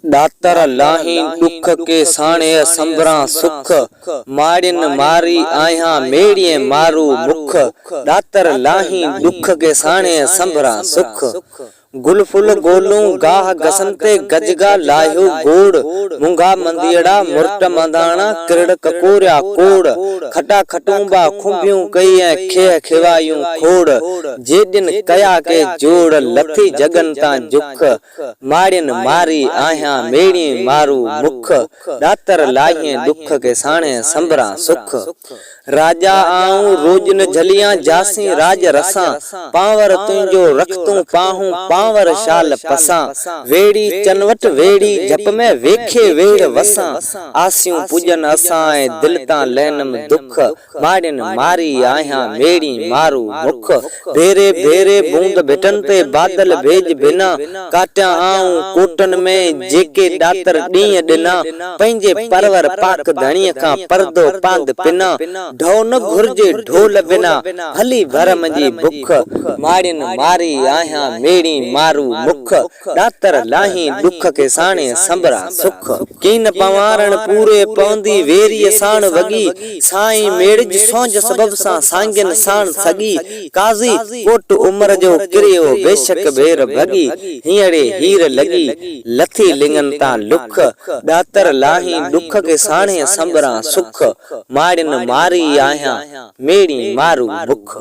दातर लाही दुख के साणे संबरा सुख माड़िन मारी आया मेड़िए मारू मुख। दातर लाही दुख के साणे संबरा सुख गुल फुल गोलू गाह गसनते गजगा लायो गोड़ मुंगा मंदियड़ा मुर्ट मंदाना किरड़ ककोरिया कोड़ खटा खटूंबा खुंबियूं कई खे खिवायूं खोड़ जे दिन कया के जोड़ लथी जगन ता जुख माड़िन मारी आया मेड़ी मारू मुख। दातर लाही दुख के साणे संबरा सुख राजा आऊं रोज न झलियां जासी राज रसा पावर तुंजो रखतूं पाहूं पावर शाल पसा वेड़ी चनवट वेड़ी जप में वेखे वेड़ वसा आसियूं पूजन असाए दिल ता लैनम दुख माड़िन मारी आया मेड़ी मारू मुख। भेरे भेरे बूंद भिटन ते बादल भेज बिना काटिया आऊं कोटन में जेके दातर ॾींहं ॾिना पंहिंजे परवर पाक धणीअ खां परदो पांद पिना ढो न घुर्जे ढोल बिना हली भरम जी बुख माड़िन मारी आया मेड़ी मारू मुख। दातर लाही दुख के साणे संबरा सुख कीन पवारण पूरे पवंदी वेरी साण वगी साईं मेड़ज सोंज सबब सा सांगिन साण सगी काजी कोट उमर जो किरियो बेशक बेर भगी हियड़े हीर लगी लथी लिंगन ता लुख। दातर लाही दुख के साणे संबरा सुख माड़िन मारी आया मेड़ी मारू मुख।